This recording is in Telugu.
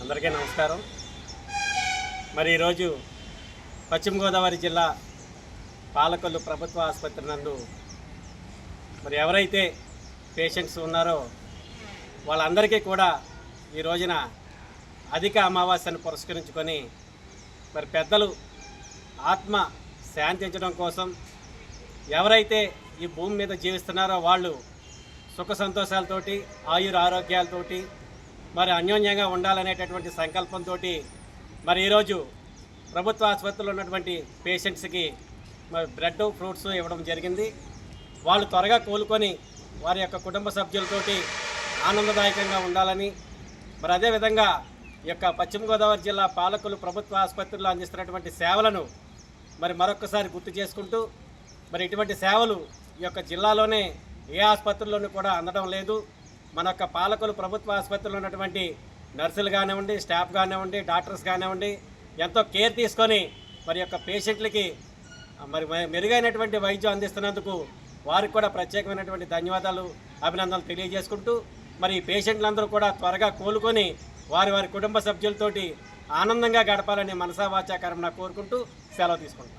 అందరికీ నమస్కారం. మరి ఈరోజు పశ్చిమ గోదావరి జిల్లా పాలకొల్లు ప్రభుత్వ ఆసుపత్రి నందు మరి ఎవరైతే పేషెంట్స్ ఉన్నారో వాళ్ళందరికీ కూడా ఈ రోజున అధిక అమావాస్యను పురస్కరించుకొని మరి పెద్దలు ఆత్మ శాంతించడం కోసం ఎవరైతే ఈ భూమి మీద జీవిస్తున్నారో వాళ్ళు సుఖ సంతోషాలతోటి ఆరోగ్యాలతోటి మరి అన్యోన్యంగా ఉండాలనేటటువంటి సంకల్పంతో మరి ఈరోజు ప్రభుత్వ ఆసుపత్రిలో ఉన్నటువంటి పేషెంట్స్కి మరి బ్రెడ్ ఫ్రూట్స్ ఇవ్వడం జరిగింది. వాళ్ళు త్వరగా కోలుకొని వారి యొక్క కుటుంబ సభ్యులతోటి ఆనందదాయకంగా ఉండాలని మరి అదేవిధంగా ఈ యొక్క పశ్చిమ గోదావరి జిల్లా పాలకొల్లు ప్రభుత్వ ఆసుపత్రిలో అందిస్తున్నటువంటి సేవలను మరి మరొకసారి గుర్తు చేసుకుంటూ మరి ఇటువంటి సేవలు ఈ యొక్క జిల్లాలోనే ఏ ఆసుపత్రిలోనూ కూడా అందడం లేదు. మన యొక్క పాలకొల్లు ప్రభుత్వ ఆసుపత్రిలో ఉన్నటువంటి నర్సులు కానివ్వండి, స్టాఫ్ కానివ్వండి, డాక్టర్స్ కానివ్వండి ఎంతో కేర్ తీసుకొని మరి యొక్క పేషెంట్లకి మరి మెరుగైనటువంటి వైద్యం అందిస్తున్నందుకు వారికి కూడా ప్రత్యేకమైనటువంటి ధన్యవాదాలు, అభినందనలు తెలియజేసుకుంటూ మరి పేషెంట్లందరూ కూడా త్వరగా కోలుకొని వారి వారి కుటుంబ సభ్యులతోటి ఆనందంగా గడపాలని మనసా వాచా కర్మన కోరుకుంటూ సెలవు తీసుకుంటాం.